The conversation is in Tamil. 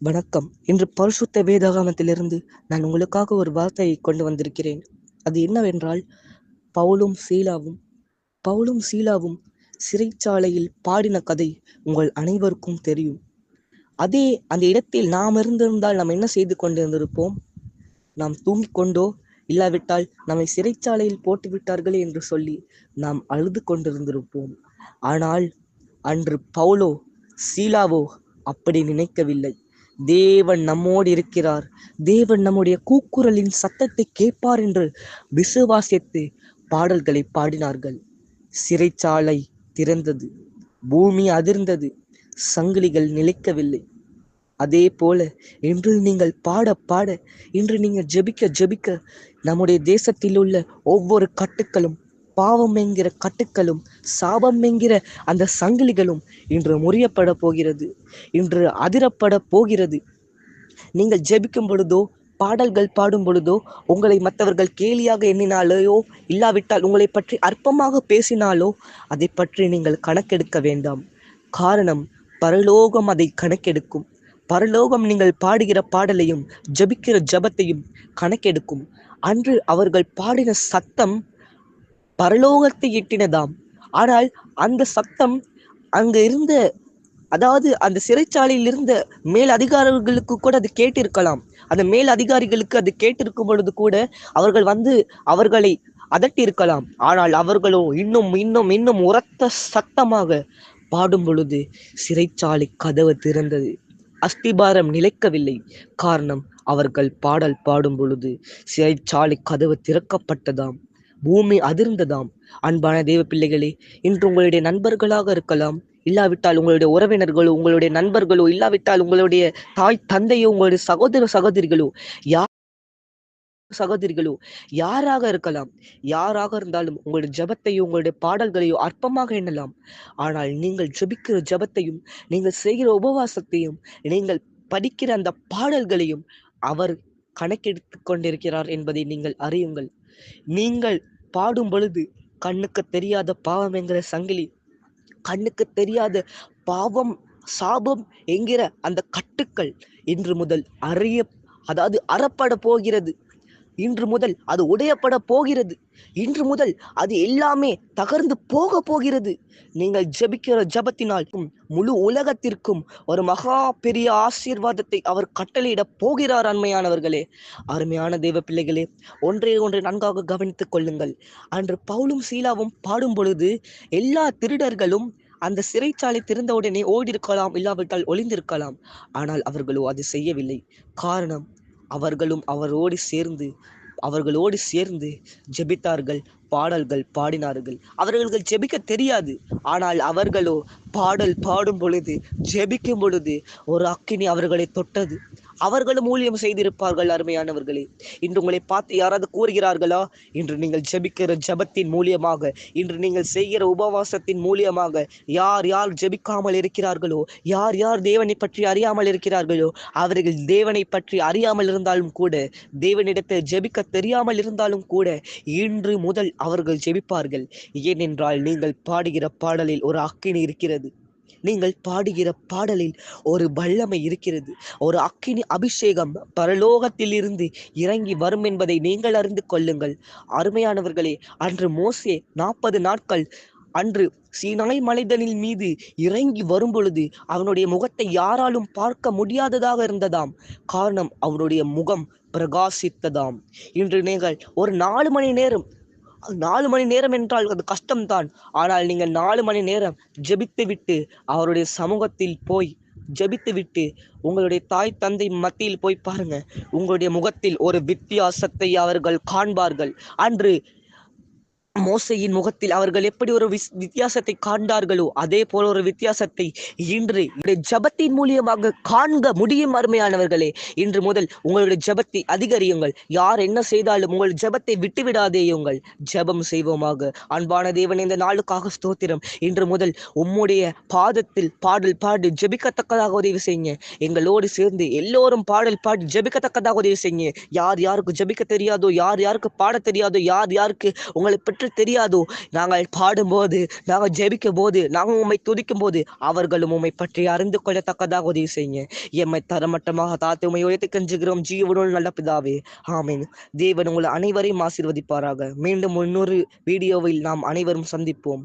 வணக்கம். இன்று பரிசுத்த வேதாகமத்திலிருந்து நான் உங்களுக்காக ஒரு வார்த்தையை கொண்டு வந்திருக்கிறேன். அது என்னவென்றால், பவுலும் சீலாவும் பவுலும் சீலாவும் சிறைச்சாலையில் பாடின கதை உங்கள் அனைவருக்கும் தெரியும். அதே அந்த இடத்தில் நாம் இருந்திருந்தால் நாம் என்ன செய்து கொண்டிருந்திருப்போம்? நாம் தூங்கிக் கொண்டோ, இல்லாவிட்டால் நம்மை சிறைச்சாலையில் போட்டு விட்டார்களே என்று சொல்லி நாம் அழுது கொண்டிருந்திருப்போம். ஆனால் அன்று பவுலோ சீலாவோ அப்படி நினைக்கவில்லை. தேவன் நம்மோடு இருக்கிறார், தேவன் நம்முடைய கூக்குரலின் சத்தத்தை கேட்பார் என்று விசுவாசித்து பாடல்களை பாடினார்கள். சிறைச்சாலை திறந்தது, பூமி அதிர்ந்தது, சங்கிலிகள் நிலைக்கவில்லை. அதே போல இன்று நீங்கள் பாட பாட, இன்று நீங்கள் ஜெபிக்க ஜெபிக்க, நம்முடைய தேசத்தில் உள்ள ஒவ்வொரு கட்டுக்களும், பாவம் என்கிற கட்டுக்களும், சாபம் என்கிற அந்த சங்கிலிகளும் இன்று முறியப்பட போகிறது, இன்று அதிரப்பட போகிறது. நீங்கள் ஜெபிக்கும் பொழுதோ, பாடல்கள் பாடும் பொழுதோ, உங்களை மற்றவர்கள் கேலியாக எண்ணினாலேயோ, இல்லாவிட்டால் உங்களை பற்றி அற்பமாக பேசினாலோ அதை பற்றி நீங்கள் கணக்கெடுக்க வேண்டாம். காரணம், பரலோகம் அதை கணக்கெடுக்கும். பரலோகம் நீங்கள் பாடுகிற பாடலையும் ஜெபிக்கிற ஜெபத்தையும் கணக்கெடுக்கும். அன்று அவர்கள் பாடின சத்தம் பரலோகத்தை எட்டினதாம். ஆனால் அந்த சத்தம் அங்க இருந்த, அதாவது அந்த சிறைச்சாலையில் இருந்த மேல் அதிகாரிகளுக்கு கூட அது கேட்டிருக்கலாம். அந்த மேல் அதிகாரிகளுக்கு அது கேட்டிருக்கும் பொழுது கூட அவர்கள் வந்து அவர்களை அதட்டி இருக்கலாம். ஆனால் அவர்களோ இன்னும் இன்னும் இன்னும் உரத்த சத்தமாக பாடும் பொழுது சிறைச்சாலை கதவு திறந்தது. அஸ்திபாரம் நிலைக்கவில்லை. காரணம், அவர்கள் பாடல் பாடும் பொழுது சிறைச்சாலை கதவு திறக்கப்பட்டதாம், பூமி அதிர்ந்ததாம். அன்பான தேவ பிள்ளைகளே, இன்று உங்களுடைய நண்பர்களாக இருக்கலாம், இல்லாவிட்டால் உங்களுடைய உறவினர்களோ, உங்களுடைய நண்பர்களோ, இல்லாவிட்டால் உங்களுடைய தாய் தந்தையோ, உங்களுடைய சகோதர சகோதரிகளோ, சகோதரிகளோ, யாராக இருக்கலாம். யாராக இருந்தாலும் உங்களுடைய ஜெபத்தையோ உங்களுடைய பாடல்களையோ அற்பமாக எண்ணலாம். ஆனால் நீங்கள் ஜெபிக்கிற ஜெபத்தையும், நீங்கள் செய்கிற உபவாசத்தையும், நீங்கள் படிக்கிற அந்த பாடல்களையும் அவர் கணக்கெடுத்து கொண்டிருக்கிறார் என்பதை நீங்கள் அறியுங்கள். நீங்கள் பாடும் பொழுது கண்ணுக்கு தெரியாத பாவம் என்கிற சங்கிலி, கண்ணுக்கு தெரியாத பாவம், சாபம் என்கிற அந்த கட்டுக்கள் இன்று முதல் அறப்பட போகிறது. இன்று முதல் அது உடையப்பட போகிறது. இன்று முதல் அது எல்லாமே தகர்ந்து போக போகிறது. நீங்கள் ஜெபிக்கிற ஜெபத்தினால் முழு உலகத்திற்கும் ஒரு மகா பெரிய ஆசீர்வாதத்தை அவர் கட்டளையிட போகிறார். அருமையானவர்களே, அருமையான தேவ பிள்ளைகளே, ஒன்றை நன்காக கவனித்துக் கொள்ளுங்கள். அன்று பவுலும் சீலாவும் பாடும் பொழுது எல்லா திருடர்களும் அந்த சிறைச்சாலை திறந்தவுடனே ஓடிருக்கலாம், இல்லாவிட்டால் ஒளிந்திருக்கலாம். ஆனால் அவர்களோ அது செய்யவில்லை. காரணம், அவர்களோடு சேர்ந்து ஜெபித்தார்கள், பாடல்கள் பாடினார்கள். அவர்களுக்கு ஜெபிக்க தெரியாது. ஆனால் அவர்களோ பாடல் பாடும் பொழுது, ஜெபிக்கும் பொழுது ஒரு அக்கினி அவர்களை தொட்டது. அவர்களும் ஊழியம் செய்திருப்பார்கள். அருமையானவர்களே, இன்று உங்களை பார்த்து யாராவது கூறுகிறார்களா? இன்று நீங்கள் ஜெபிக்கிற ஜெபத்தின் மூலியமாக, இன்று நீங்கள் செய்கிற உபவாசத்தின் மூலியமாக யார் யார் ஜெபிக்காமல் இருக்கிறார்களோ, யார் யார் தேவனை பற்றி அறியாமல் இருக்கிறார்களோ, அவர்கள் தேவனை பற்றி அறியாமல் இருந்தாலும் கூட, தேவனிடத்தில் ஜெபிக்க தெரியாமல் இருந்தாலும் கூட, இன்று முதல் அவர்கள் ஜெபிப்பார்கள். ஏனென்றால் நீங்கள் பாடுகிற பாடலில் ஒரு அக்கினி இருக்கிறது. நீங்கள் பாடுகிற பாடலில் ஒரு வல்லமை இருக்கிறது. ஒரு அக்கினி அபிஷேகம் பரலோகத்தில் இருந்து இறங்கி வரும் என்பதை நீங்கள் அறிந்து கொள்ளுங்கள். அருமையானவர்களே, அன்று மோசே 40 நாட்கள் அன்று சீனாய் மலைதனின் மீது இறங்கி வரும் பொழுது அவனுடைய முகத்தை யாராலும் பார்க்க முடியாததாக இருந்ததாம். காரணம், அவனுடைய முகம் பிரகாசித்ததாம். இன்று நீங்கள் ஒரு 4 மணி நேரம் என்றால் அது கஷ்டம்தான். ஆனால் நீங்கள் 4 மணி நேரம் ஜெபித்து விட்டு அவருடைய சமூகத்தில் போய் ஜெபித்து விட்டு உங்களுடைய தாய் தந்தை மத்தியில் போய் பாருங்க. உங்களுடைய முகத்தில் ஒரு வித்தியாசத்தை அவர்கள் காண்பார்கள். அன்று மோசையின் முகத்தில் அவர்கள் எப்படி ஒரு வித்தியாசத்தை காண்பார்களோ, அதே போல ஒரு வித்தியாசத்தை இன்று ஜெபத்தின் மூலியமாக காண்க முடியும். அருமையானவர்களே, இன்று முதல் உங்களுடைய ஜெபத்தை அதிகரியுங்கள். யார் என்ன செய்தாலும் உங்கள் ஜெபத்தை விட்டுவிடாதேயுங்கள். ஜெபம் செய்வோமாக. அன்பான தேவன், இந்த நாளுக்காக ஸ்தோத்திரம். இன்று முதல் உம்முடைய பாதத்தில் பாடல் பாடி ஜெபிக்கத்தக்கதாக உதவி செய்யுங்க. எங்களோடு சேர்ந்து எல்லோரும் பாடல் பாடி ஜெபிக்கத்தக்கதாக உதவி செய்யுங்க. யார் யாருக்கு ஜெபிக்க தெரியாதோ, யார் யாருக்கு பாட தெரியாதோ, யார் யாருக்கு உங்களை பற்றி பற்றி தெரியாதோ, நாங்கள் பாடும்போது, நாங்கள் ஜெபிக்கும் போது, நாங்கள் உம்மை துதிக்கும் போது அவர்களும் உம்மை பற்றி அறிந்து கொள்ளத்தக்கதாக உதவி செய்யுங்க. எம்மை தரமட்டமாக தாழ்த்தி உம்மை உயர்த்தி கெஞ்சுகிறோம் ஜீவனுள்ள நல்ல பிதாவே. ஆமென். தேவன் உங்களை அனைவரையும் ஆசீர்வதிப்பாராக. மீண்டும் இன்னொரு வீடியோவில் நாம் அனைவரும் சந்திப்போம்.